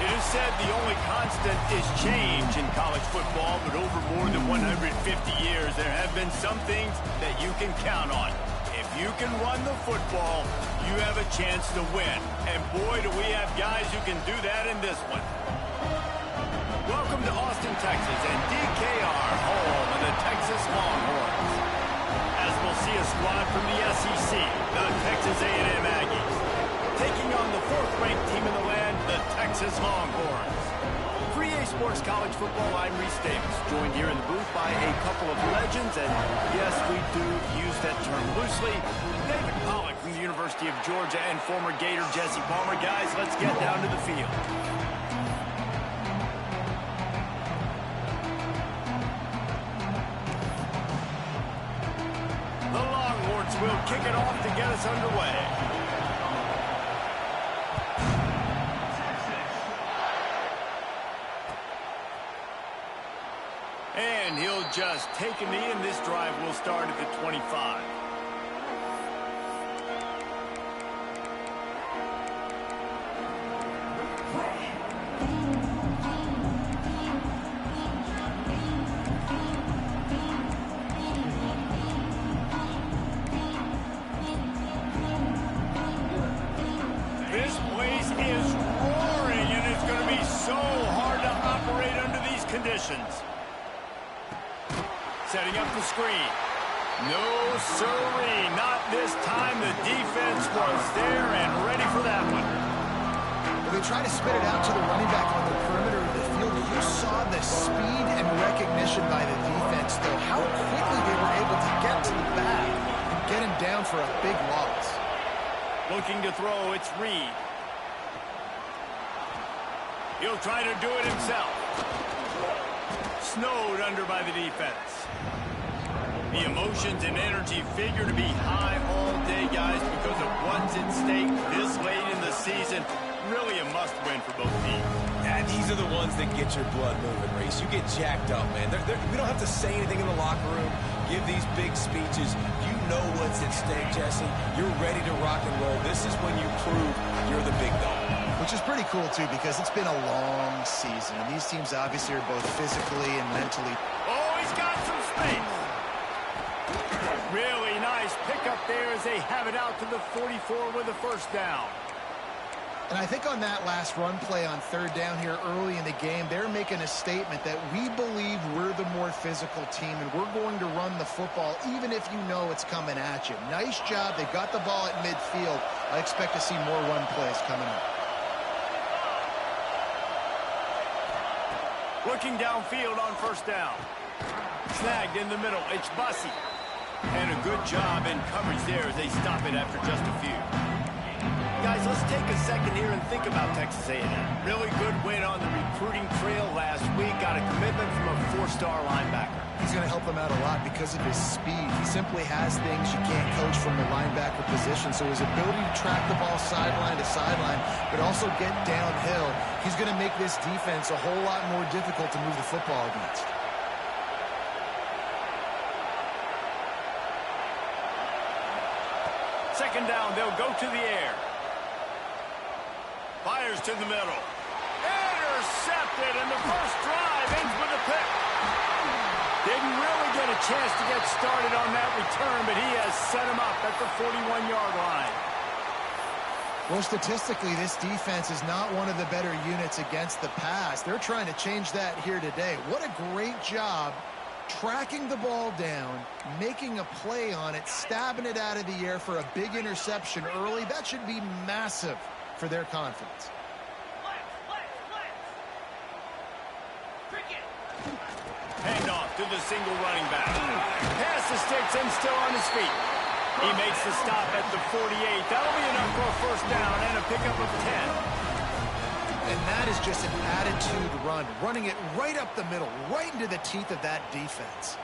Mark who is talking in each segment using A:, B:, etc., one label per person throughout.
A: It is said the only constant is change in college football, but over more than 150 years, there have been some things that you can count on. If you can run the football, you have a chance to win. And boy, do we have guys who can do that in this one. Welcome to Austin, Texas, and DKR, home of the Texas Longhorns. As we'll see a squad from the SEC, the Texas A&M Aggies, taking on the fourth-ranked team in the land, the Texas Longhorns. For EA Sports College Football, I'm Reese Davis, joined here in the booth by a couple of legends, and yes, we do use that term loosely. David Pollack from the University of Georgia and former Gator Jesse Palmer. Guys, let's get down to the field. The Longhorns will kick it off to get us underway. And he'll just take a knee, and this drive will start at the 25. This place is roaring, and it's going to be so hard to operate under these conditions. Setting up the screen. No, sirree, not this time. The defense was there and ready for that one.
B: Well, they try to spit it out to the running back on the perimeter of the field. You saw the speed and recognition by the defense, though, how quickly they were able to get to the back and get him down for a big loss.
A: Looking to throw, it's Reed. He'll try to do it himself. Snowed under by the defense. The emotions and energy figure to be high all day, guys, because of what's at stake this late in the season. Really a must-win for both teams.
C: Yeah, these are the ones that get your blood moving, Reese. You get jacked up, man. We don't have to say anything in the locker room, give these big speeches. You know what's at stake, Jesse. You're ready to rock and roll. This is when you prove you're the big dog.
B: Which is pretty cool, too, because it's been a long season, and these teams obviously are both physically and mentally.
A: Oh, he's got some space. Really nice pickup there as they have it out to the 44 with a first down.
B: And I think on that last run play on third down here early in the game, they're making a statement that we believe we're the more physical team, and we're going to run the football even if you know it's coming at you. Nice job. They got the ball at midfield. I expect to see more run plays coming up.
A: Looking downfield on first down. Snagged in the middle. It's Bussey. And a good job in coverage there as they stop it after just a few. Guys, let's take a second here and think about Texas A&M. Really good win on the recruiting trail last week. Got a commitment from a four-star linebacker.
B: He's going to help them out a lot because of his speed. He simply has things you can't coach from the linebacker position. So his ability to track the ball sideline to sideline, but also get downhill, he's going to make this defense a whole lot more difficult to move the football against.
A: Second down, they'll go to the air. Fires to the middle. Intercepted, and the first drive ends pick. Didn't really get a chance to get started on that return, but he has set him up at the 41-yard line.
B: Well, statistically, this defense is not one of the better units against the pass. They're trying to change that here today. What a great job tracking the ball down, making a play on it, stabbing it out of the air for a big interception early. That should be massive for their confidence.
A: Handoff to the single running back. Pass the sticks and still on his feet. He makes the stop at the 48. That'll be enough for a first down and a pickup of 10.
B: And that is just an attitude run, running it right up the middle, right into the teeth of that defense.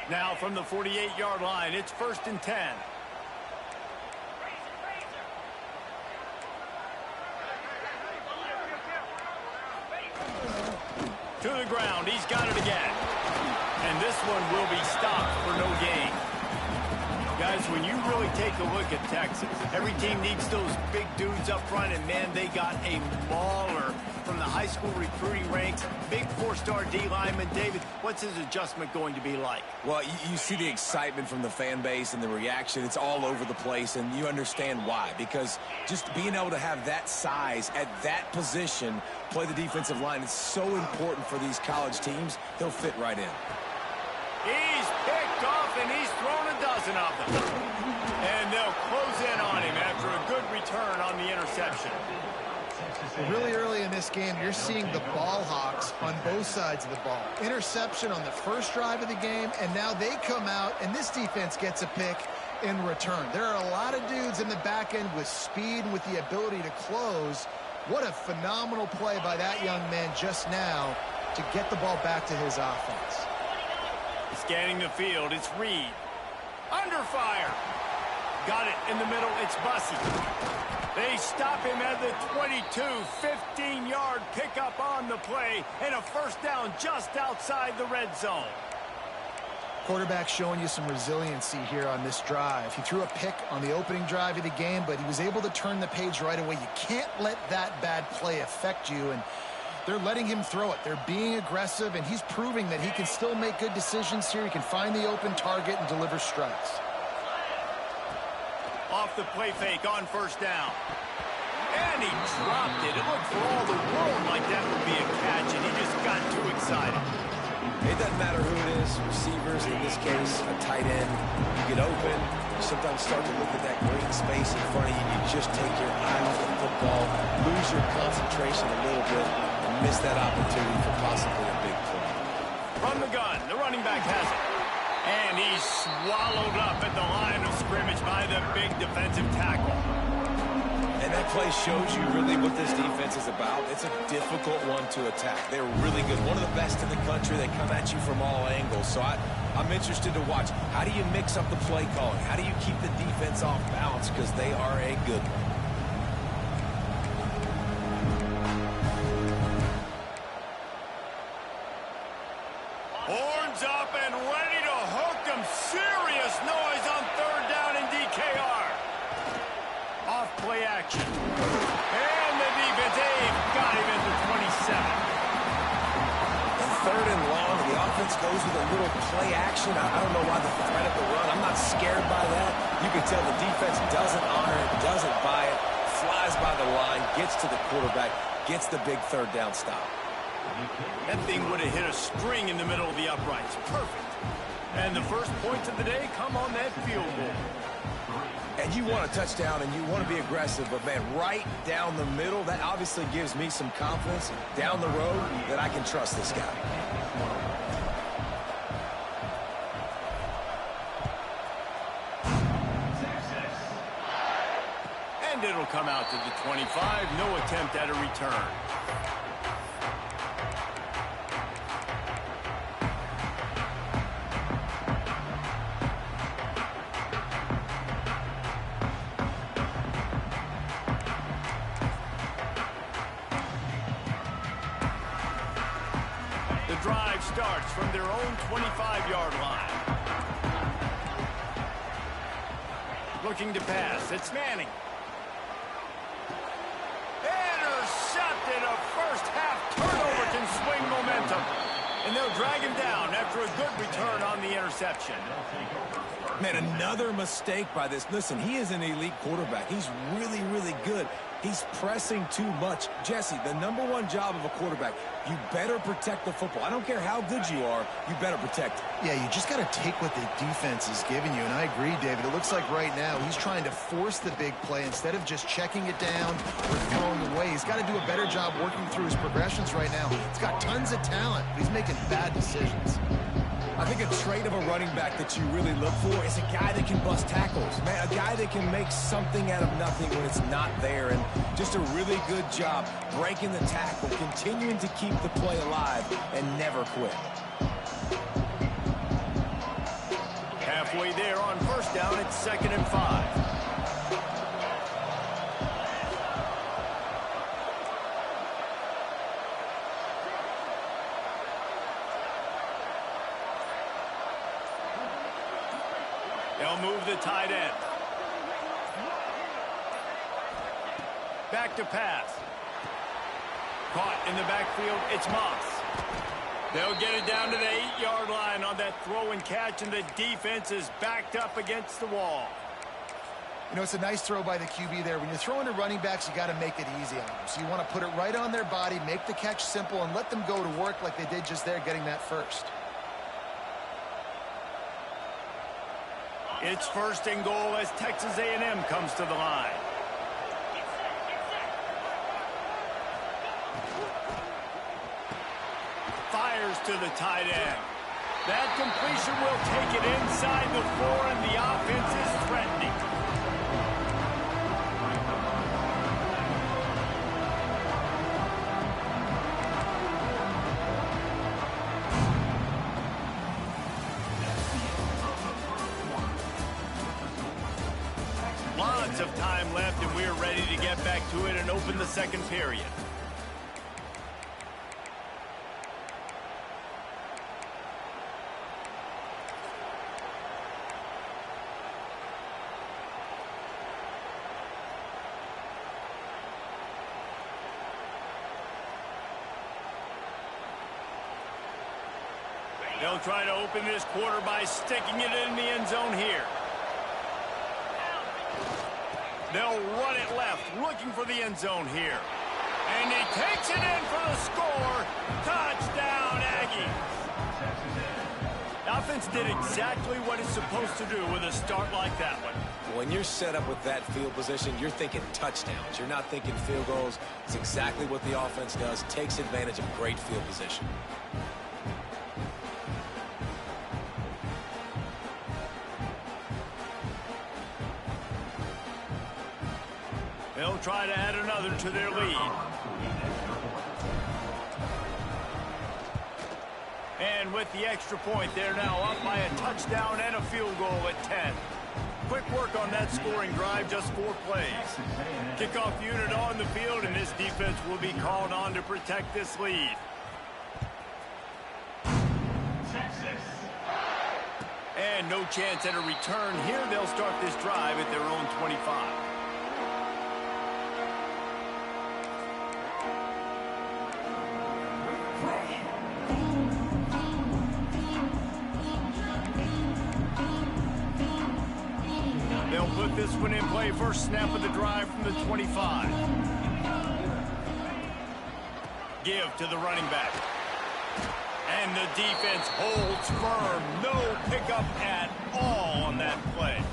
A: Now from the 48-yard line, it's 1st and 10. To the ground, he's got it again. And this one will be stopped for no gain. Guys, when you really take a look at Texas, every team needs those big dudes up front, and man, they got a mauler from the high school recruiting ranks. Big 4-star D lineman. David, what's his adjustment going to be like?
C: Well, you see the excitement from the fan base and the reaction. It's all over the place, and you understand why. Because just being able to have that size at that position, play the defensive line, is so important for these college teams. They'll fit right in.
A: He's picked off, and he's thrown a dozen of them. And they'll close in on him after a good return on the interception.
B: Really early in this game, you're seeing the ball hawks on both sides of the ball. Interception on the first drive of the game, and now they come out, and this defense gets a pick in return. There are a lot of dudes in the back end with speed and with the ability to close. What a phenomenal play by that young man just now to get the ball back to his offense.
A: Scanning the field, it's Reed. Under fire. Got it in the middle, it's Bussey. They stop him at the 22, 15-yard pickup on the play, and a first down just outside the red zone.
B: Quarterback showing you some resiliency here on this drive. He threw a pick on the opening drive of the game, but he was able to turn the page right away. You can't let that bad play affect you, and they're letting him throw it. They're being aggressive, and he's proving that he can still make good decisions here. He can find the open target and deliver strikes.
A: Off the play fake on first down. And he dropped it. It looked for all the world like that would be a catch, and he just got too excited.
C: It doesn't matter who it is, receivers, in this case, a tight end. You get open, you sometimes start to look at that green space in front of you, you just take your eye off the football, lose your concentration a little bit, and miss that opportunity for possibly a big play.
A: From the gun, the running back has it. And he's swallowed up at the line of scrimmage by the big defensive tackle.
C: And that play shows you really what this defense is about. It's a difficult one to attack. They're really good. One of the best in the country. They come at you from all angles. So I'm interested to watch. How do you mix up the play calling? How do you keep the defense off balance? Because they are a good one.
A: Horns up and ready to hook them. Serious noise on third down in DKR. Off play action. And the defense, they've got him at the 27.
C: And third and long, the offense goes with a little play action. I don't know why the threat of the run. I'm not scared by that. You can tell the defense doesn't honor it, doesn't buy it, flies by the line, gets to the quarterback, gets the big third down stop.
A: That thing would have hit a string in the middle of the uprights. Perfect. And the first points of the day come on that field goal.
C: And you want a touchdown and you want to be aggressive, but man, right down the middle, that obviously gives me some confidence down the road that I can trust this guy.
A: And it'll come out to the 25. No attempt at a return. The drive starts from their own 25-yard line. Looking to pass. It's Manning. and a first-half turnover can swing momentum. And they'll drag him down after a good return on the interception.
C: Man, another mistake by this. Listen, he is an elite quarterback. He's really, really good. He's pressing too much. Jesse, the #1 job of a quarterback, you better protect the football. I don't care how good you are, you better protect it.
B: Yeah, you just got to take what the defense is giving you, and I agree, David. It looks like right now he's trying to force the big play instead of just checking it down or throwing away. He's got to do a better job working through his progressions right now. He's got tons of talent, but he's making bad decisions.
C: I think a trait of a running back that you really look for is a guy that can bust tackles. Man, a guy that can make something out of nothing when it's not there. And just a really good job breaking the tackle, continuing to keep the play alive, and never quit.
A: Halfway there on first down, it's 2nd and 5. They'll move the tight end. Back to pass. Caught in the backfield, it's Moss. They'll get it down to the 8-yard line on that throw and catch, and the defense is backed up against the wall.
B: You know, it's a nice throw by the QB there. When you're throwing to running backs, you got to make it easy on them. So you want to put it right on their body, make the catch simple, and let them go to work like they did just there, getting that first.
A: It's 1st and goal as Texas A&M comes to the line. Fires to the tight end. That completion will take it inside the 4, and the offense is threatening. Lots of time left, and we're ready to get back to it and open the second period. They'll try to open this quarter by sticking it in the end zone here. They'll run it left, looking for the end zone here. And he takes it in for the score. Touchdown, Aggies. The offense did exactly what it's supposed to do with a start like that one.
C: When you're set up with that field position, you're thinking touchdowns. You're not thinking field goals. It's exactly what the offense does. Takes advantage of great field position.
A: They'll try to add another to their lead. And with the extra point, they're now up by a touchdown and a field goal at 10. Quick work on that scoring drive, just 4 plays. Kickoff unit on the field, and this defense will be called on to protect this lead. And no chance at a return here. They'll start this drive at their own 25. They'll put this one in play. First snap of the drive from the 25. Give to the running back. And the defense holds firm. No pickup at all on that play.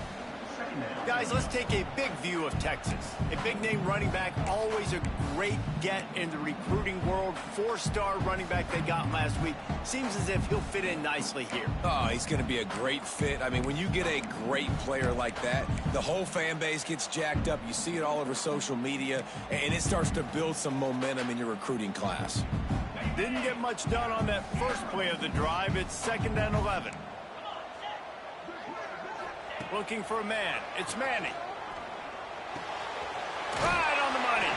A: Guys, let's take a big view of Texas. A big-name running back, always a great get in the recruiting world. 4-star running back they got last week. Seems as if he'll fit in nicely here.
C: Oh, he's going to be a great fit. I mean, when you get a great player like that, the whole fan base gets jacked up. You see it all over social media, and it starts to build some momentum in your recruiting class.
A: Didn't get much done on that first play of the drive. It's 2nd and 11. Looking for a man. It's Manning. Right on the money.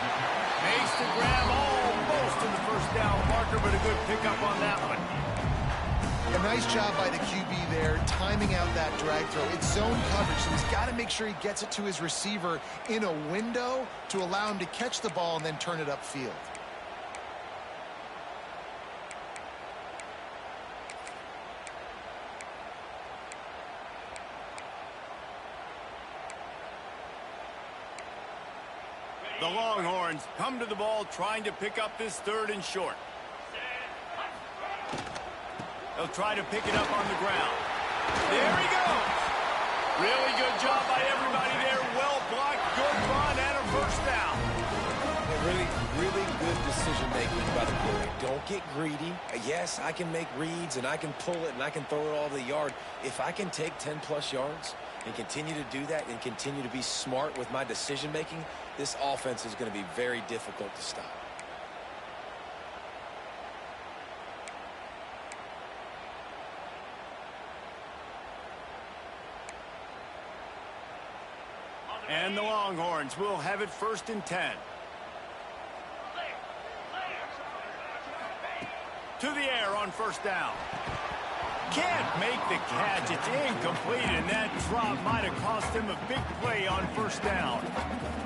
A: Makes the grab almost to the first down marker, but a good pickup on that one.
B: A nice job by the QB there, timing out that drag throw. It's zone coverage, so he's got to make sure he gets it to his receiver in a window to allow him to catch the ball and then turn it upfield.
A: The Longhorns come to the ball trying to pick up this 3rd and short. They'll try to pick it up on the ground. There he goes. Really good job by everybody there. Well blocked, good run, and a first down.
C: Really good decision-making by the quarterback. Don't get greedy. Yes, I can make reads, and I can pull it, and I can throw it all the yard. If I can take 10-plus yards and continue to do that and continue to be smart with my decision-making, this offense is going to be very difficult to stop.
A: And the Longhorns will have it 1st and 10. To the air on 1st down. Can't make the catch. It's incomplete, and that drop might have cost him a big play on 1st down.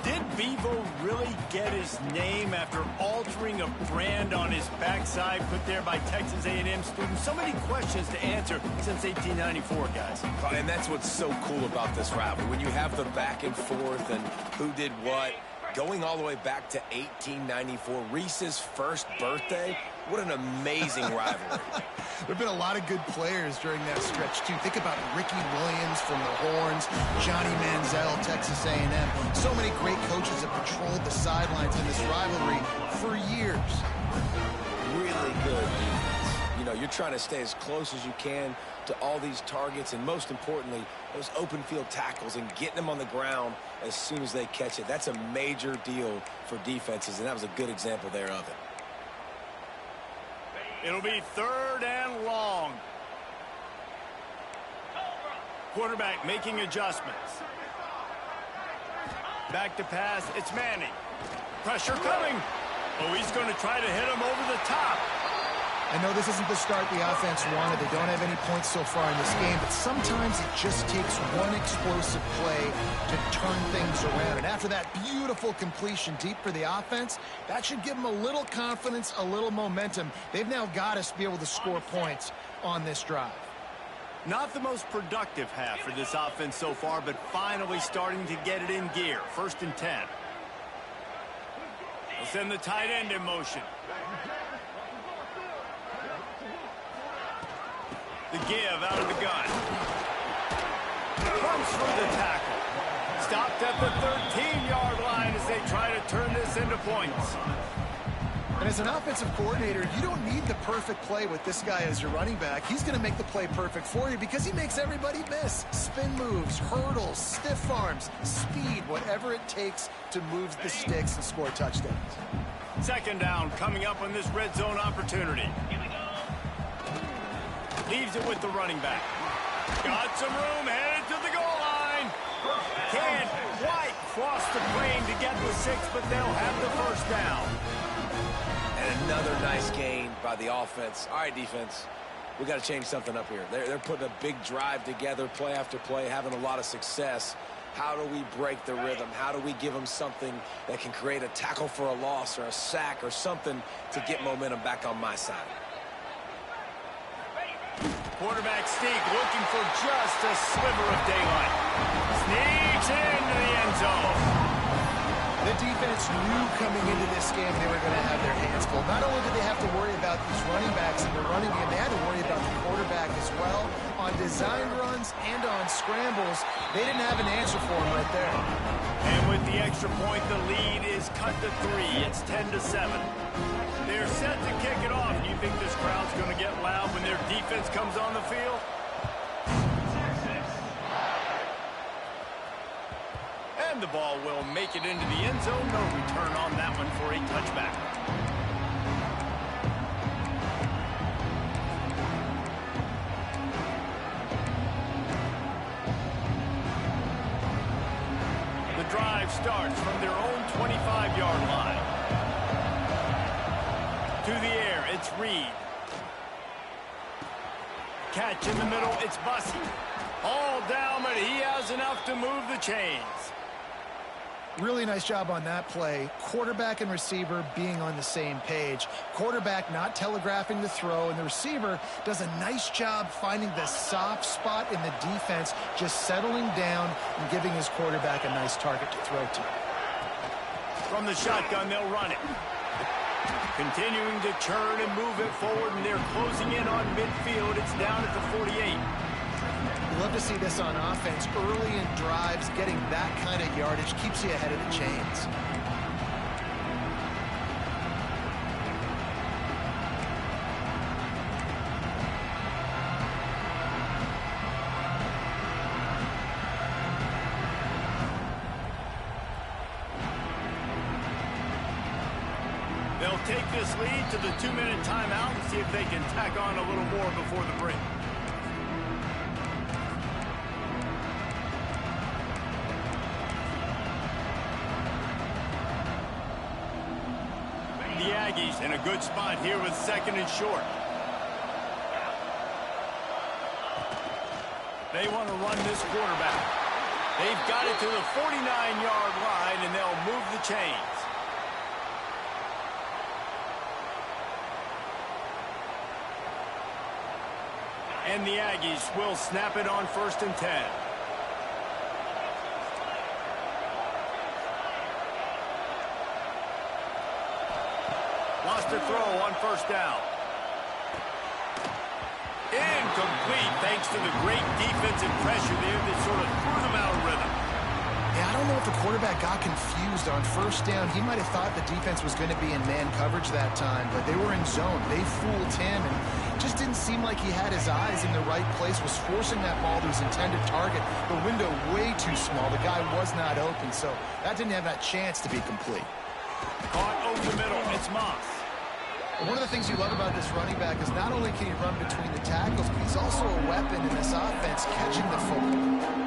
A: Did Bevo really get his name after altering a brand on his backside put there by Texas A&M students? So many questions to answer since 1894, guys.
C: And that's what's so cool about this rivalry. When you have the back and forth and who did what, going all the way back to 1894, Reese's first birthday. What an amazing rivalry.
B: There have been a lot of good players during that stretch, too. Think about Ricky Williams from the Horns, Johnny Manziel, Texas A&M. So many great coaches have patrolled the sidelines in this rivalry for years.
C: Really good defense. You know, you're trying to stay as close as you can to all these targets, and most importantly, those open field tackles and getting them on the ground as soon as they catch it. That's a major deal for defenses, and that was a good example there of it.
A: It'll be 3rd and long. Quarterback making adjustments. Back to pass. It's Manning. Pressure coming. Oh, he's going to try to hit him over the top.
B: I know this isn't the start the offense wanted. They don't have any points so far in this game, but sometimes it just takes one explosive play to turn things around. And after that beautiful completion deep for the offense, that should give them a little confidence, a little momentum. They've now got us to be able to score points on this drive.
A: Not the most productive half for this offense so far, but finally starting to get it in gear. 1st and 10. They'll send the tight end in motion. The give out of the gun. Comes through the tackle. Stopped at the 13-yard line as they try to turn this into points.
B: And as an offensive coordinator, you don't need the perfect play with this guy as your running back. He's going to make the play perfect for you because he makes everybody miss. Spin moves, hurdles, stiff arms, speed, whatever it takes to move the sticks and score touchdowns.
A: 2nd down coming up on this red zone opportunity. Leaves it with the running back. Got some room, headed to the goal line. Can't quite cross the plane to get the 6, but they'll have the 1st down.
C: And another nice gain by the offense. All right, defense, we got to change something up here. They're putting a big drive together, play after play, having a lot of success. How do we break the rhythm? How do we give them something that can create a tackle for a loss or a sack or something to get momentum back on my side?
A: Quarterback sneak looking for just a sliver of daylight. Sneaks into the end zone.
B: The defense knew coming into this game they were going to have their hands full. Not only did they have to worry about these running backs in the running game, they had to worry about the quarterback as well. On design runs and on scrambles, they didn't have an answer for him right there.
A: And with the extra point, the lead is cut to 3. It's 10-7. They're set to kick it off. Do you think this crowd's going to get loud when their defense comes on the field? And the ball will make it into the end zone. No return on that one for a touchback. The drive starts from their own 25-yard line. To the air, it's Reed. Catch in the middle, it's Bussey. All down, but he has enough to move the chains.
B: Really nice job on that play. Quarterback and receiver being on the same page. Quarterback not telegraphing the throw, and the receiver does a nice job finding the soft spot in the defense, just settling down and giving his quarterback a nice target to throw to.
A: From the shotgun, they'll run it. Continuing to churn and move it forward, and they're closing in on midfield. It's down at the 48.
B: Love to see this on offense. Early in drives, getting that kind of yardage keeps you ahead of the chains.
A: They'll take this lead to the 2-minute timeout and see if they can tack on a little more before the break. The Aggies in a good spot here with 2nd and short. They want to run this quarterback. They've got it to the 49-yard line, and they'll move the chains. And the Aggies will snap it on 1st and 10. Lost a throw on 1st down. Incomplete thanks to the great defensive pressure there that sort of threw them out of rhythm.
B: Yeah, I don't know if the quarterback got confused on 1st down. He might have thought the defense was going to be in man coverage that time, but they were in zone. They fooled him, and just didn't seem like he had his eyes in the right place, was forcing that ball to his intended target. The window way too small. The guy was not open, so that didn't have that chance to be complete.
A: Caught over the middle. It's Moss.
B: One of the things you love about this running back is not only can he run between the tackles, but he's also a weapon in this offense, catching the football.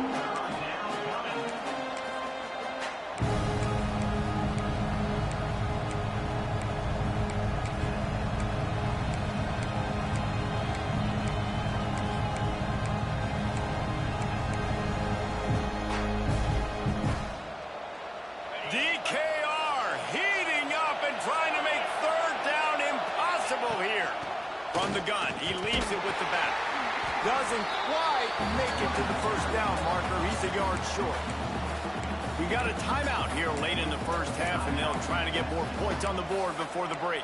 A: From the gun, he leaves it with the back. Doesn't quite make it to the 1st down marker. He's a yard short. We got a timeout here late in the 1st half, and they'll try to get more points on the board before the break.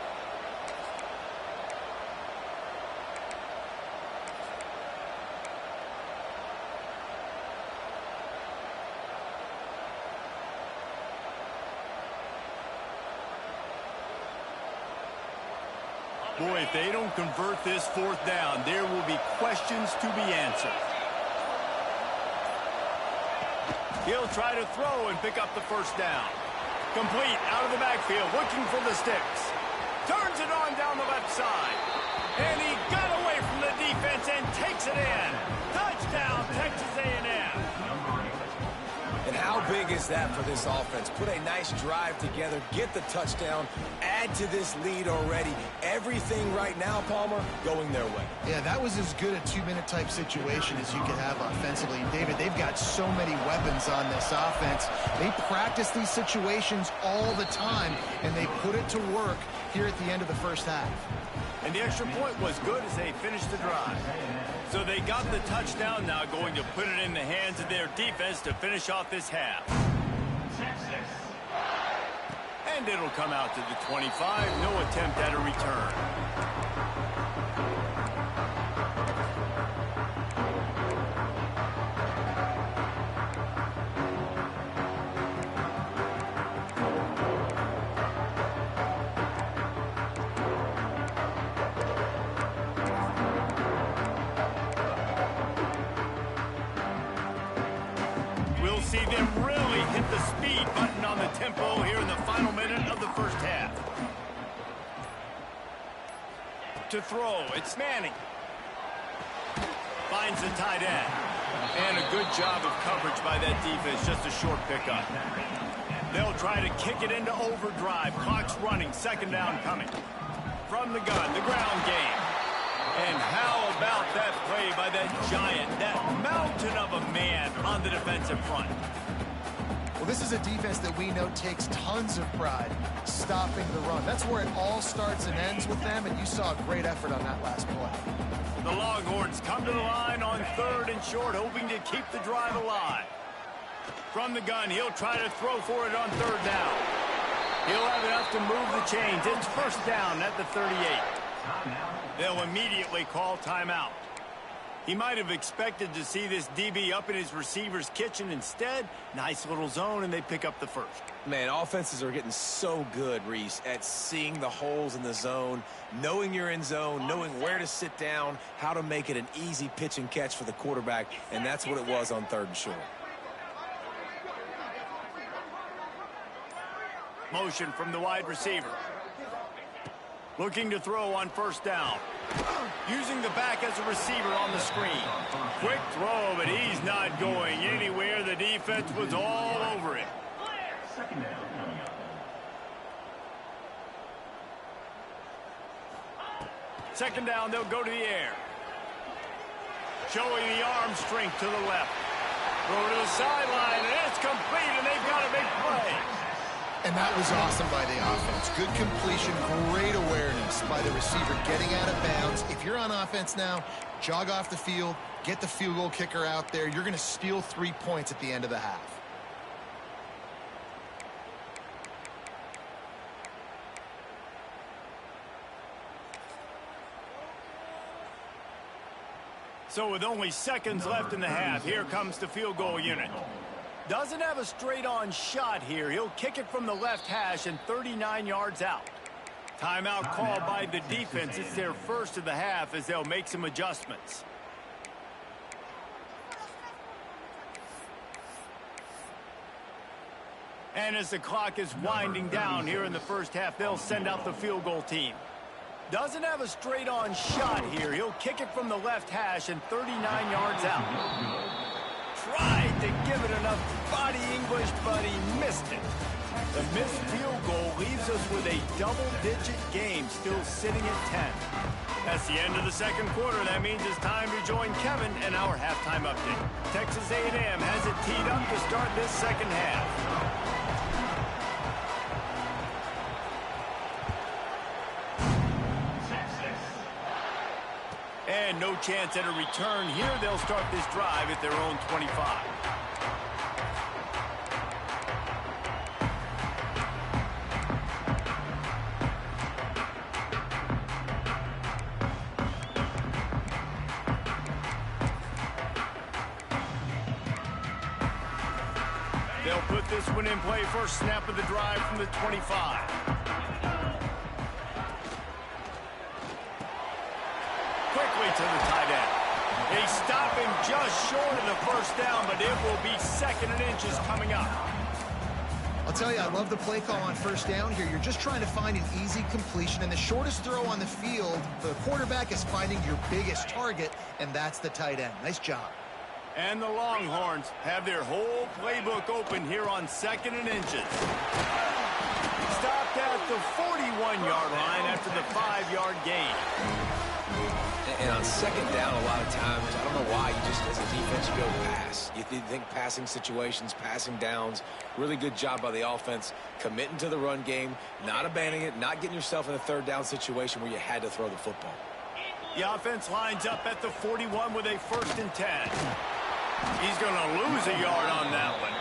A: Boy, if they don't convert this 4th down, there will be questions to be answered. He'll try to throw and pick up the 1st down. Complete out of the backfield, looking for the sticks. Turns it on down the left side. And he got away from the defense and takes it in. Touchdown, Texas A&M.
C: And how big is that for this offense? Put a nice drive together, get the touchdown, add to this lead already. Everything right now, Palmer, going their way.
B: Yeah, that was as good a 2-minute type situation as you could have offensively. And David, they've got so many weapons on this offense. They practice these situations all the time, and they put it to work here at the end of the 1st half.
A: And the extra point was good as they finished the drive. So they got the touchdown, now going to put it in the hands of their defense to finish off this half. And it'll come out to the 25. No attempt at a return. We'll see them really hit the speed button on the tempo here in the final minute of the 1st half. To throw, it's Manning. Finds the tight end. And a good job of coverage by that defense, just a short pickup. They'll try to kick it into overdrive. Clock's running, 2nd down coming. From the gun, the ground game. And how about that play by that giant, that mountain of a man on the defensive front?
B: Well, this is a defense that we know takes tons of pride stopping the run. That's where it all starts and ends with them, and you saw a great effort on that last play.
A: The Longhorns come to the line on 3rd and short, hoping to keep the drive alive. From the gun, he'll try to throw for it on 3rd down. He'll have enough to move the chains. It's first down at the 38. They'll immediately call timeout. He might have expected to see this DB up in his receiver's kitchen. Instead, nice little zone, and they pick up the first.
C: Man, offenses are getting so good, Reese, at seeing the holes in the zone, knowing you're in zone, knowing where to sit down, how to make it an easy pitch and catch for the quarterback, and that's what it was on 3rd and short.
A: Motion from the wide receiver. Looking to throw on first down. Using the back as a receiver on the screen. Quick throw, but he's not going anywhere. The defense was all over it. Second down, they'll go to the air. Showing the arm strength to the left. Throw to the sideline, and it's complete, and they've got a big play.
B: And that was awesome by the offense. Good completion, great awareness by the receiver getting out of bounds. If you're on offense now, jog off the field, get the field goal kicker out there. You're going to steal 3 points at the end of the half.
A: So with only seconds left in the half, here comes the field goal unit. Doesn't have a straight-on shot here. He'll kick it from the left hash and 39 yards out. Timeout called by the defense. It's their first of the half as they'll make some adjustments. And as the clock is winding down here in the first half, they'll send out the field goal team. Doesn't have a straight-on shot here. He'll kick it from the left hash and 39 yards out. Tried to give it enough body English, but he missed it. The missed field goal leaves us with a double-digit game, still sitting at 10. That's the end of the second quarter. That means it's time to join Kevin and our halftime update. Texas A&M has it teed up to start this second half. And no chance at a return here. They'll start this drive at their own 25. They'll put this one in play. First snap of the drive from the 25. Quickly to the tight end. They stop him just short of the first down, but it will be 2nd and inches coming up.
B: I'll tell you, I love the play call on first down here. You're just trying to find an easy completion, and the shortest throw on the field, the quarterback is finding your biggest target, and that's the tight end. Nice job.
A: And the Longhorns have their whole playbook open here on 2nd and inches. Stopped at the 41-yard line after the 5-yard gain.
C: And on second down, a lot of times, I don't know why, you just, as a defense, you go pass. You think passing situations, passing downs. Really good job by the offense, committing to the run game, not abandoning it, not getting yourself in a 3rd down situation where you had to throw the football.
A: The offense lines up at the 41 with a 1st and 10. He's going to lose a yard on that one.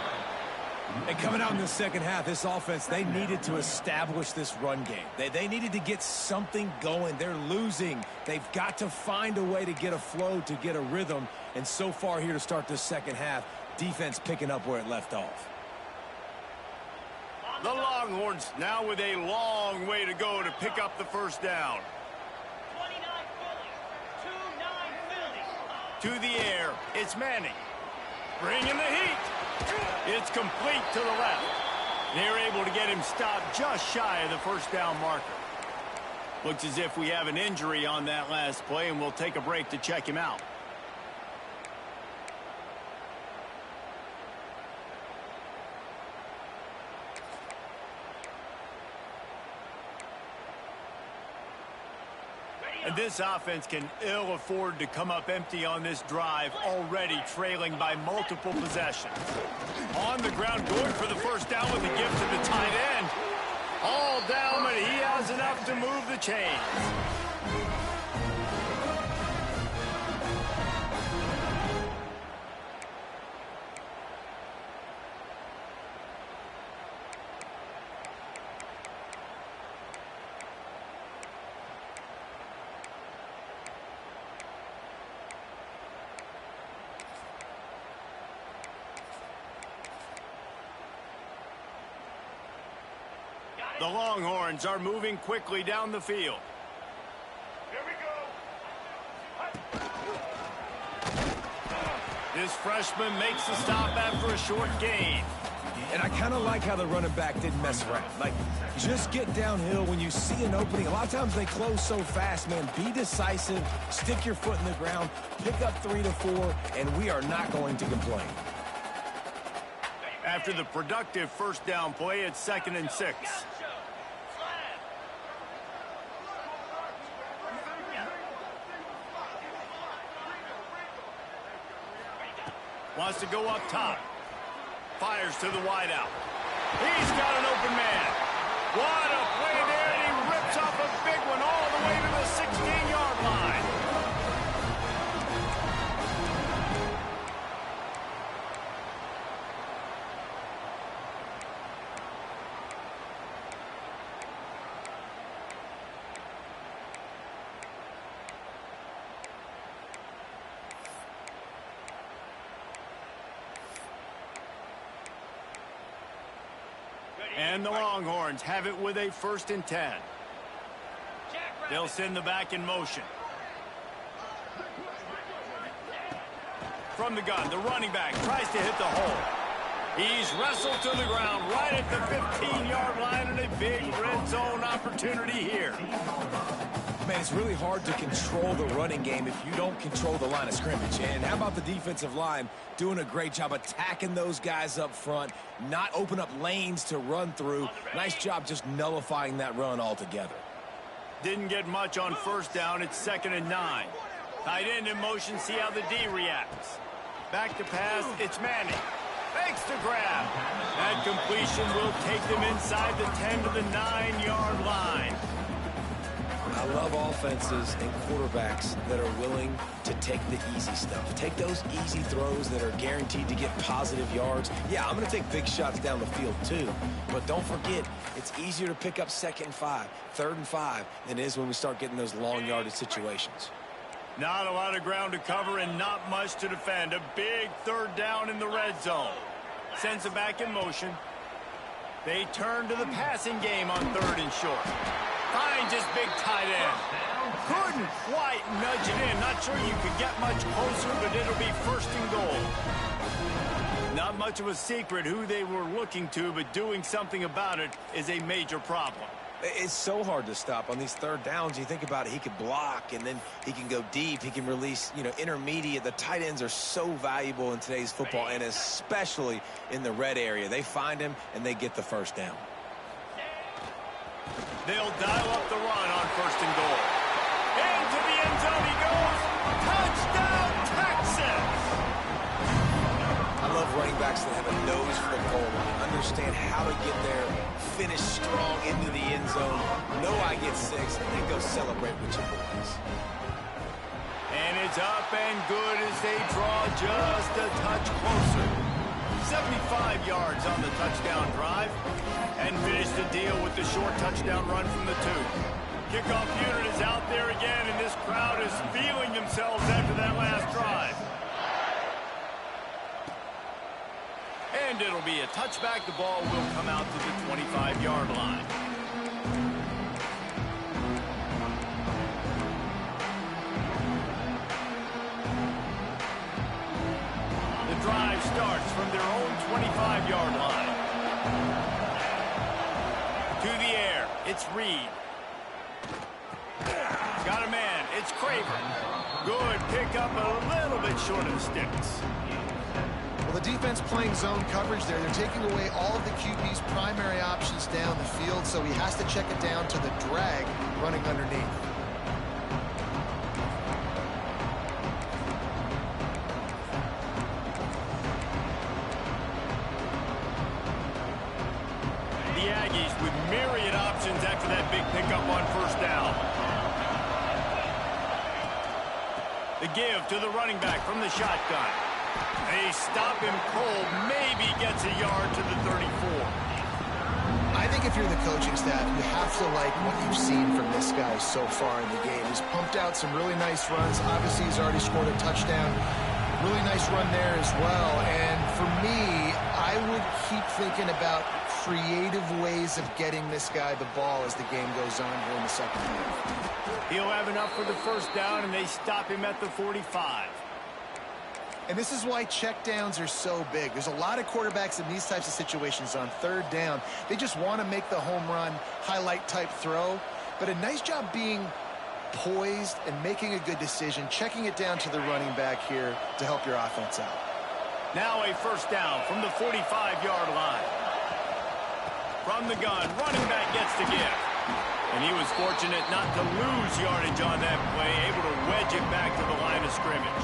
C: And coming out in the second half, this offense, they needed to establish this run game. They needed to get something going. They're losing. They've got to find a way to get a flow, to get a rhythm. And so far here to start this second half, defense picking up where it left off.
A: The Longhorns now with a long way to go to pick up the first down. To the air, it's Manning. Bringing the heat. It's complete to the left. They're able to get him stopped just shy of the first down marker. Looks as if we have an injury on that last play, and we'll take a break to check him out. And this offense can ill afford to come up empty on this drive, already trailing by multiple possessions. On the ground, going for the first down with the gift to the tight end. All down, but he has enough to move the chains. The Longhorns are moving quickly down the field.
D: Here we go.
A: This freshman makes the stop after a short gain.
C: And I kind of like how the running back didn't mess around. Like, just get downhill when you see an opening. A lot of times they close so fast, man. Be decisive, stick your foot in the ground, pick up 3 to 4, and we are not going to complain.
A: After the productive first down play, it's 2nd and 6. Wants to go up top. Fires to the wideout. He's got an open man. What a play there, and he rips off a big one all the way to the 16-yard line. And the Longhorns have it with a 1st and 10. They'll send the back in motion. From the gun, the running back tries to hit the hole. He's wrestled to the ground right at the 15-yard line, and a big red zone opportunity here.
C: Man, it's really hard to control the running game if you don't control the line of scrimmage. And how about the defensive line doing a great job attacking those guys up front, not open up lanes to run through. Nice job just nullifying that run altogether.
A: Didn't get much on 1st down. It's 2nd and 9. Tight end in motion, see how the D reacts. Back to pass, it's Manning. Fakes to grab. That completion will take them inside the 10 to the 9-yard line.
C: I love offenses and quarterbacks that are willing to take the easy stuff. Take those easy throws that are guaranteed to get positive yards. Yeah, I'm going to take big shots down the field too. But don't forget, it's easier to pick up 2nd and 5, 3rd and 5 than it is when we start getting those long yardage situations.
A: Not a lot of ground to cover and not much to defend. A big 3rd down in the red zone. Sends it back in motion. They turn to the passing game on 3rd and short. Finds his big tight end. Couldn't quite nudge it in. Not sure you could get much closer, but it'll be 1st and goal. Not much of a secret who they were looking to, but doing something about it is a major problem.
C: It's so hard to stop on these 3rd downs. You think about it, he could block, and then he can go deep. He can release, intermediate. The tight ends are so valuable in today's football, and especially in the red area. They find him, and they get the 1st down.
A: They'll dial up the run on 1st and goal. Into the end zone he goes. Touchdown, Texans!
C: I love running backs that have a nose for the goal line, understand how to get there, finish strong into the end zone, know I get 6, and then go celebrate with your boys.
A: And it's up and good as they draw just a touch closer. 75 yards on the touchdown drive, and finish the deal with the short touchdown run from the 2. Kickoff unit is out there again, and this crowd is feeling themselves after that last drive. And it'll be a touchback. The ball will come out to the 25-yard line. The drive starts from their own 25-yard line. To the air, it's Reed. Got a man, it's Craver. Good pickup, a little bit short of the sticks.
B: Well, the defense playing zone coverage there. They're taking away all of the QB's primary options down the field, so he has to check it down to the drag running underneath.
A: The Aggies with myriad options after that big pickup on 1st down. The give to the running back from the shotgun. They stop him cold, maybe gets a yard to the 34.
B: I think if you're the coaching staff, you have to like what you've seen from this guy so far in the game. He's pumped out some really nice runs. Obviously, he's already scored a touchdown. Really nice run there as well. And for me, I would keep thinking about creative ways of getting this guy the ball as the game goes on here in the second half.
A: He'll have enough for the first down, and they stop him at the 45.
B: And this is why checkdowns are so big. There's a lot of quarterbacks in these types of situations on third down. They just want to make the home run, highlight-type throw. But a nice job being poised and making a good decision, checking it down to the running back here to help your offense out.
A: Now a first down from the 45-yard line. From the gun, running back gets the gift. And he was fortunate not to lose yardage on that play, able to wedge it back to the line of scrimmage.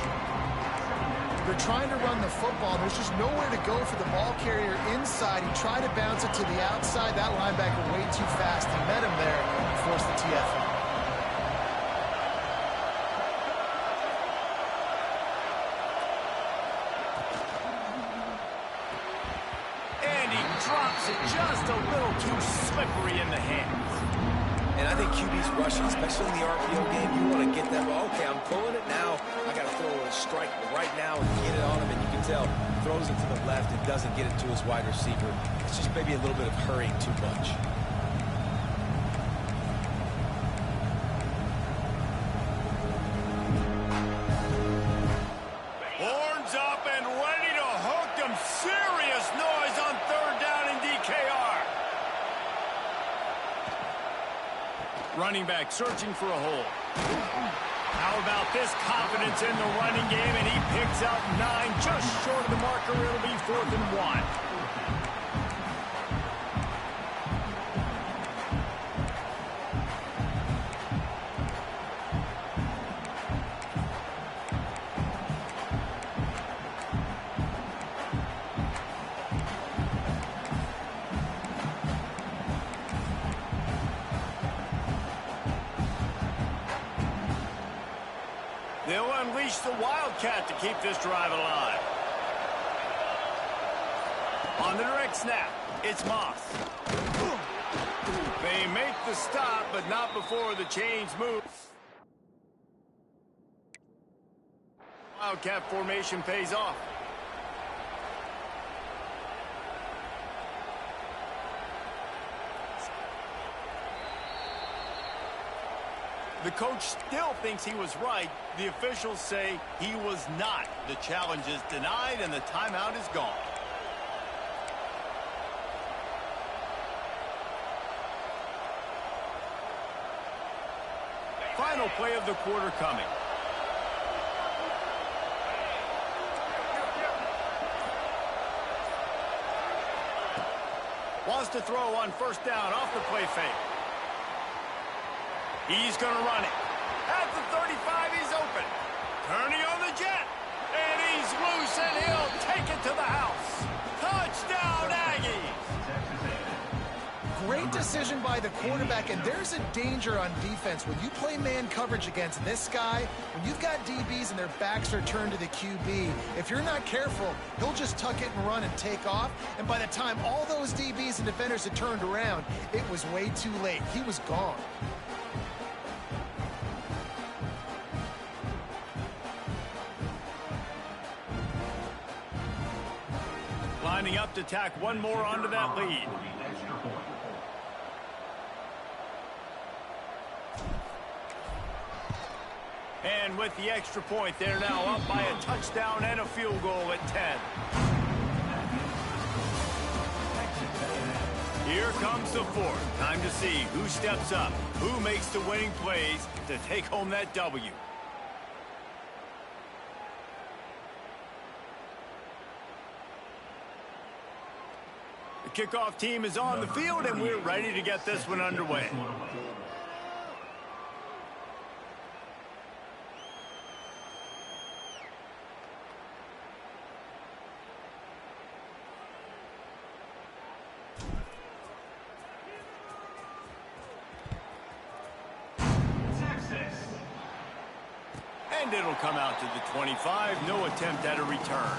B: They're trying to run the football. There's just nowhere to go for the ball carrier inside. He tried to bounce it to the outside. That linebacker way too fast. He met him there and forced the TFL.
A: And he drops it just a little too slippery in the hands.
C: And I think QB's rushing, especially in the RPO game, you want to get that ball. Okay, I'm pulling it now. I got to throw a strike right now and get it on him. And you can tell, throws it to the left and doesn't get it to his wide receiver. It's just maybe a little bit of hurrying too much.
A: Horns up and ready to hook them. Serious noise on third down in DKR. Running back searching for a hole. How about this confidence in the running game, and he picks up 9 just short of the marker. It'll be 4th and 1. They'll unleash the Wildcat to keep this drive alive. On the direct snap, it's Moss. They make the stop, but not before the chains move. Wildcat formation pays off. The coach still thinks he was right. The officials say he was not. The challenge is denied, and the timeout is gone. Final play of the quarter coming. Wants to throw on first down off the play fake. He's going to run it. At the 35, he's open. Turning on the jet. And he's loose, and he'll take it to the house. Touchdown, Aggies!
B: Great decision by the quarterback, and there's a danger on defense. When you play man coverage against this guy, when you've got DBs and their backs are turned to the QB, if you're not careful, he'll just tuck it and run and take off. And by the time all those DBs and defenders had turned around, it was way too late. He was gone.
A: Lining up to tack one more onto that lead. And with the extra point, they're now up by a touchdown and a field goal at 10. Here comes the fourth. Time to see who steps up, who makes the winning plays to take home that W. The kickoff team is on the field, and we're ready to get this one underway. And it'll come out to the 25. No attempt at a return.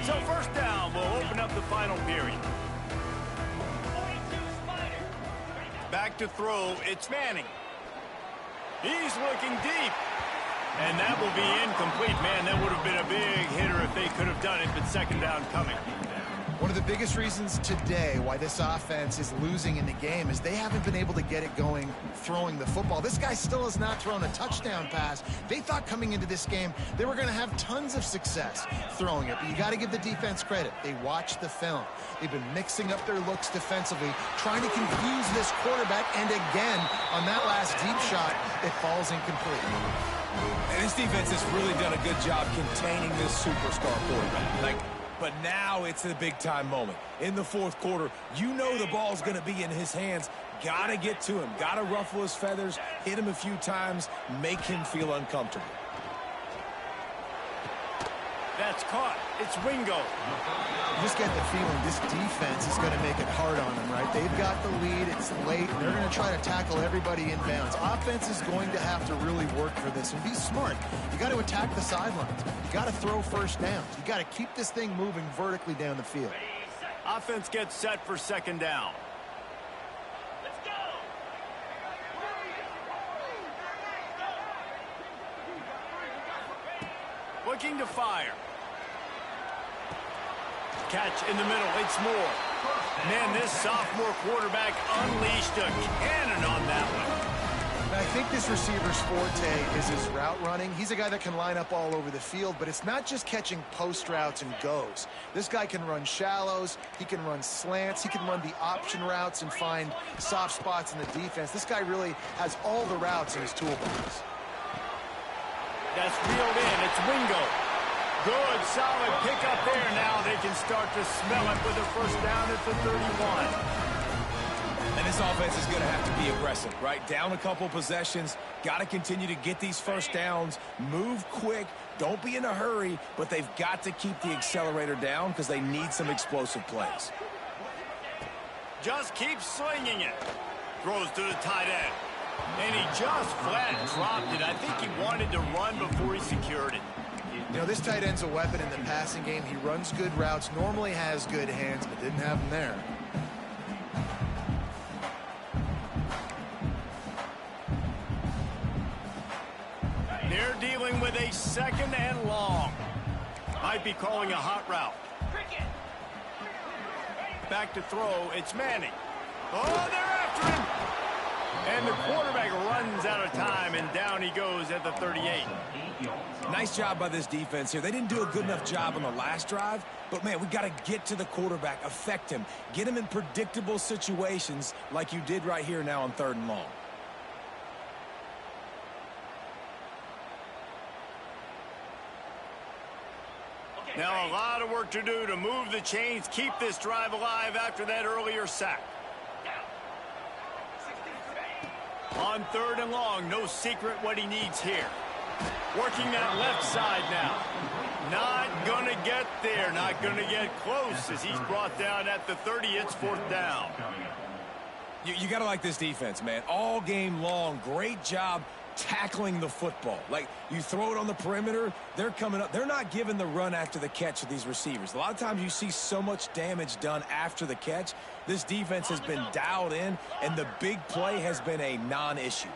A: So first down. final period. Back to throw, it's Manning. He's looking deep. And that will be incomplete. Man, that would have been a big hitter if they could have done it, but second down coming.
B: One of the biggest reasons today why this offense is losing in the game is they haven't been able to get it going throwing the football. This guy still has not thrown a touchdown pass. They thought coming into this game they were going to have tons of success throwing it, but you got to give the defense credit. They watched the film. They've been mixing up their looks defensively, trying to confuse this quarterback, and again, on that last deep shot, it falls incomplete.
C: And this defense has really done a good job containing this superstar quarterback. But now it's a big-time moment. In the fourth quarter, you know the ball's going to be in his hands. Got to get to him. Got to ruffle his feathers, hit him a few times, make him feel uncomfortable.
A: That's caught. It's Wingo.
B: You just get the feeling this defense is going to make it hard on them, right? They've got the lead. It's late. They're going to try to tackle everybody inbounds. Offense is going to have to really work for this and be smart. You got to attack the sidelines. You got to throw first downs. You got to keep this thing moving vertically down the field.
A: Offense gets set for second down.
D: Let's go!
A: Looking to fire. Catch in the middle. It's Moore. Man, this sophomore quarterback unleashed a cannon on that one.
B: And I think this receiver's forte is his route running. He's a guy that can line up all over the field, but it's not just catching post routes and goes. This guy can run shallows. He can run slants. He can run the option routes and find soft spots in the defense. This guy really has all the routes in his toolbox.
A: That's reeled in. It's Wingo. Good, solid pickup there. Now they can start to smell it with a first down at the 31.
C: And this offense is going to have to be aggressive, right? Down a couple possessions. Got to continue to get these first downs. Move quick. Don't be in a hurry, but they've got to keep the accelerator down because they need some explosive plays.
A: Just keeps slinging it. Throws to the tight end. And he just flat dropped it. I think he wanted to run before he secured it.
B: You know, this tight end's a weapon in the passing game. He runs good routes, normally has good hands, but didn't have them there.
A: They're dealing with a second and long. Might be calling a hot route. Back to throw. It's Manning. Oh, they're after him. And the quarterback runs out of time, and down he goes at the 38.
C: Nice job by this defense here. They didn't do a good enough job on the last drive, but, man, we got to get to the quarterback, affect him, get him in predictable situations like you did right here now on 3rd and long.
A: Now a lot of work to do to move the chains, keep this drive alive after that earlier sack. On 3rd and long, no secret what he needs here. Working that left side now. Not going to get there, not going to get close as he's brought down at the 30. It's 4th down.
C: You got to like this defense, man. All game long, great job tackling the football. Like, you throw it on the perimeter, they're coming up. They're not giving the run after the catch to these receivers. A lot of times you see so much damage done after the catch. This defense has been dialed in, and the big play has been a non-issue.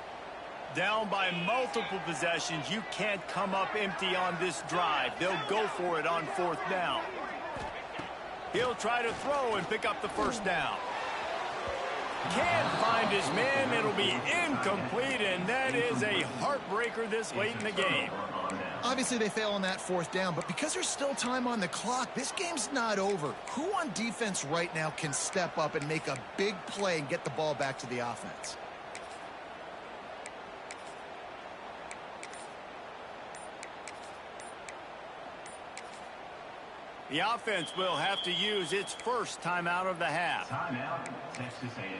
A: Down by multiple possessions, you can't come up empty on this drive. They'll go for it on 4th down. He'll try to throw and pick up the first down. Can't find his man. It'll be incomplete, and that is a heartbreaker this late in the game.
B: Obviously, they fail on that 4th down, but because there's still time on the clock, this game's not over. Who on defense right now can step up and make a big play and get the ball back to the offense?
A: The offense will have to use its first timeout of the half.
E: Timeout, Texas A&M.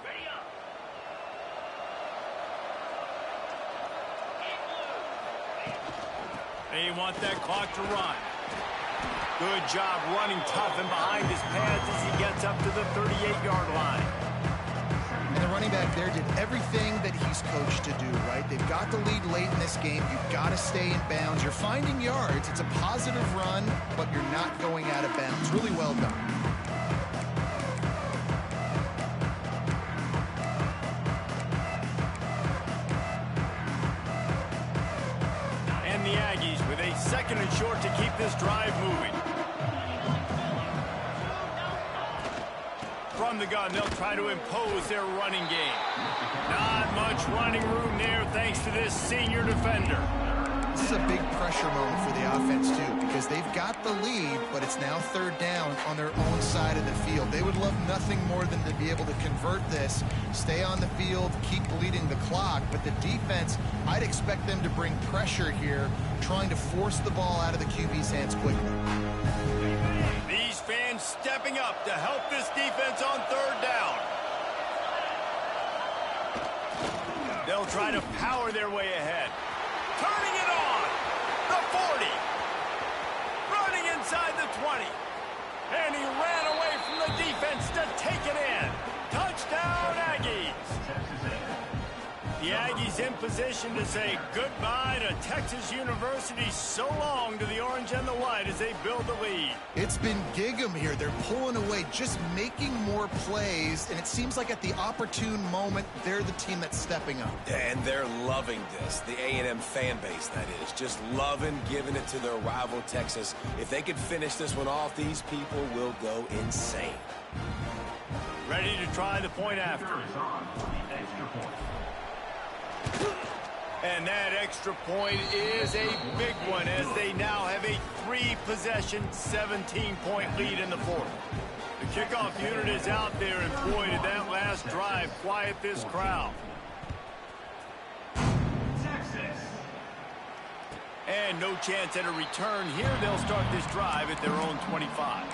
D: Ready up!
A: They want that clock to run. Good job running tough and behind his pads as he gets up to the 38-yard line.
B: And the running back there did everything that he's coached to do, right? They've got the lead late in this game. You've got to stay in bounds. You're finding yards. It's a positive run, but you're not going out of bounds. Really well done.
A: And the Aggies with a 2nd and short to keep this drive moving. From the gun, they'll try to impose their running game. Not much running room there thanks to this senior defender.
B: This is a big pressure moment for the offense, too, because they've got the lead, but it's now 3rd down on their own side of the field. They would love nothing more than to be able to convert this, stay on the field, keep bleeding the clock. But the defense, I'd expect them to bring pressure here, trying to force the ball out of the QB's hands quickly.
A: These fans stepping up to help this defense on 3rd down. They'll try to power their way ahead. Turning it on. The 40. Running inside the 20. And he ran away from the defense to take it in. Touchdown, Aggies. The Aggies in position to say goodbye to Texas University. So long to the orange and the white as they build the lead.
B: It's been Gig'em here. They're pulling away, just making more plays, and it seems like at the opportune moment, they're the team that's stepping up.
C: And they're loving this. The A&M fan base, that is. Just loving giving it to their rival, Texas. If they could finish this one off, these people will go insane.
A: Ready to try the point after. And that extra point is a big one as they now have a 3-possession, 17-point lead in the 4th. The kickoff unit is out there, and boy, did that last drive quiet this crowd. And no chance at a return here. They'll start this drive at their own 25.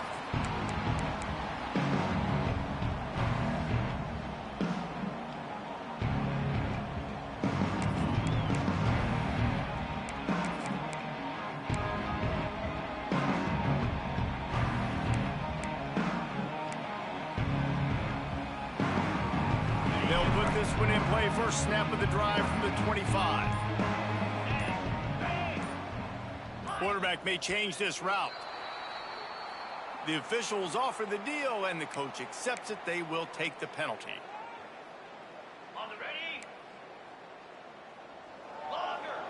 A: This one in play, first snap of the drive from the 25. Quarterback may change this route. The officials offer the deal, and the coach accepts it. They will take the penalty.
D: On the ready. Longer.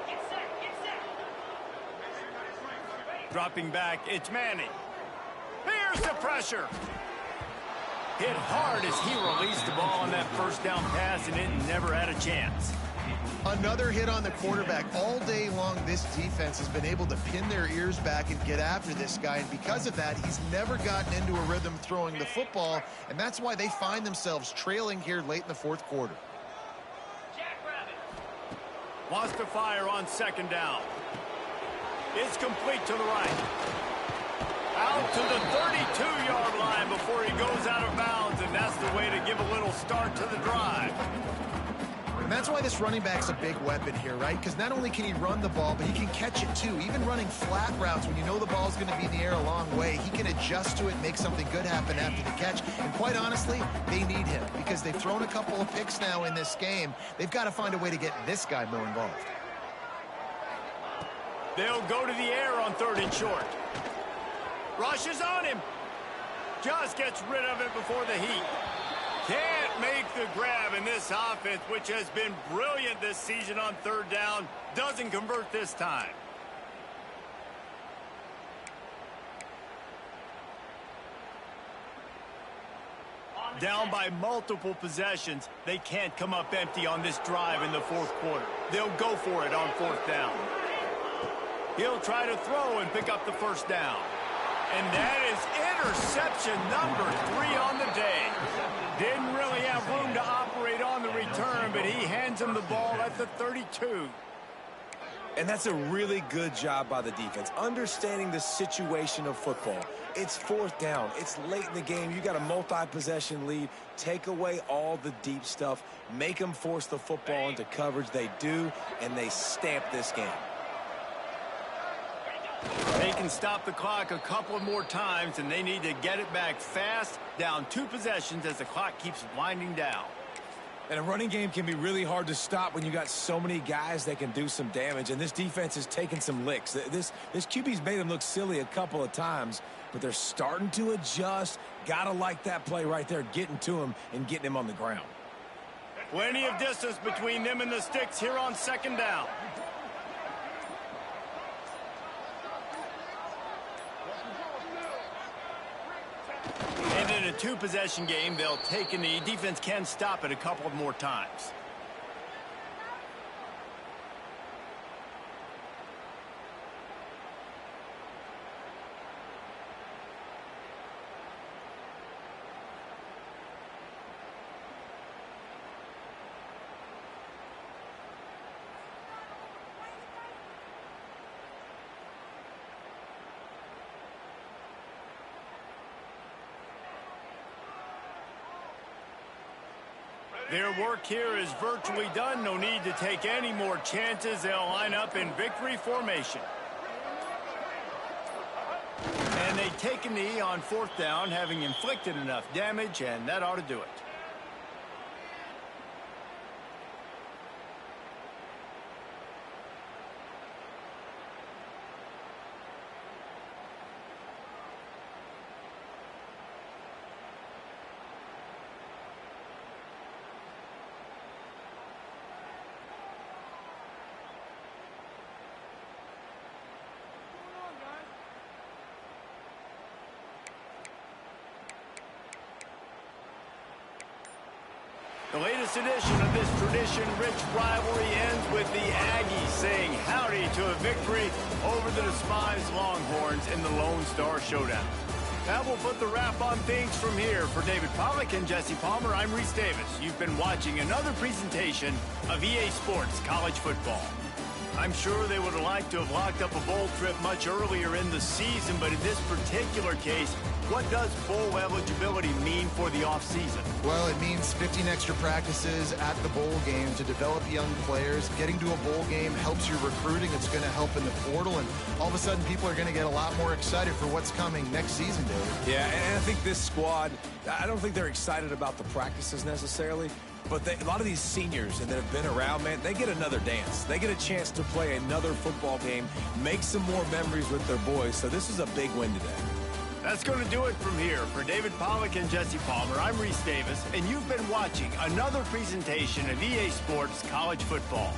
D: Get set.
A: Dropping back, it's Manning. Here's the pressure. Hit hard as he released the ball on that first down pass, and it never had a chance.
B: Another hit on the quarterback. All day long, this defense has been able to pin their ears back and get after this guy, and because of that, he's never gotten into a rhythm throwing the football, and that's why they find themselves trailing here late in the 4th quarter.
A: Wants to fire on 2nd down. It's complete to the right. Out to the 32-yard line before he goes out of bounds, and that's the way to give a little start to the drive.
B: And that's why this running back's a big weapon here, right? Because not only can he run the ball, but he can catch it too. Even running flat routes when you know the ball's going to be in the air a long way, he can adjust to it and make something good happen after the catch. And quite honestly, they need him because they've thrown a couple of picks now in this game. They've got to find a way to get this guy more involved.
A: They'll go to the air on 3rd and short. Rushes on him. Just gets rid of it before the heat. Can't make the grab, in this offense, which has been brilliant this season on 3rd down, doesn't convert this time. Down by multiple possessions, they can't come up empty on this drive in the 4th quarter. They'll go for it on 4th down. He'll try to throw and pick up the first down. And that is interception number 3 on the day. Didn't really have room to operate on the return, but he hands him the ball at the 32.
C: And that's a really good job by the defense, understanding the situation of football. It's 4th down. It's late in the game. You got a multi-possession lead. Take away all the deep stuff. Make them force the football into coverage. They do, and they stamp this game.
A: They can stop the clock a couple of more times, and they need to get it back fast, down 2 possessions as the clock keeps winding down.
C: And a running game can be really hard to stop when you got so many guys that can do some damage, and this defense is taking some licks. This QB's made them look silly a couple of times, but they're starting to adjust. Gotta like that play right there, getting to him and getting him on the ground.
A: Plenty of distance between them and the sticks here on 2nd down. And in a 2-possession game, they'll take a knee. Defense can stop it a couple of more times. Their work here is virtually done. No need to take any more chances. They'll line up in victory formation. And they take a knee on 4th down, having inflicted enough damage, and that ought to do it. The latest edition of this tradition-rich rivalry ends with the Aggies saying howdy to a victory over the despised Longhorns in the Lone Star Showdown. That will put the wrap on things from here. For David Pollack and Jesse Palmer, I'm Reese Davis. You've been watching another presentation of EA Sports College Football. I'm sure they would have liked to have locked up a bowl trip much earlier in the season, but in this particular case, what does bowl eligibility mean for the offseason?
B: Well, it means 15 extra practices at the bowl game to develop young players. Getting to a bowl game helps your recruiting. It's going to help in the portal, and all of a sudden people are going to get a lot more excited for what's coming next season, David.
C: Yeah, and I think this squad, I don't think they're excited about the practices necessarily, but a lot of these seniors that have been around, man, they get another dance. They get a chance to play another football game, make some more memories with their boys, so this is a big win today.
A: That's going to do it from here. For David Pollack and Jesse Palmer, I'm Reese Davis, and you've been watching another presentation of EA Sports College Football.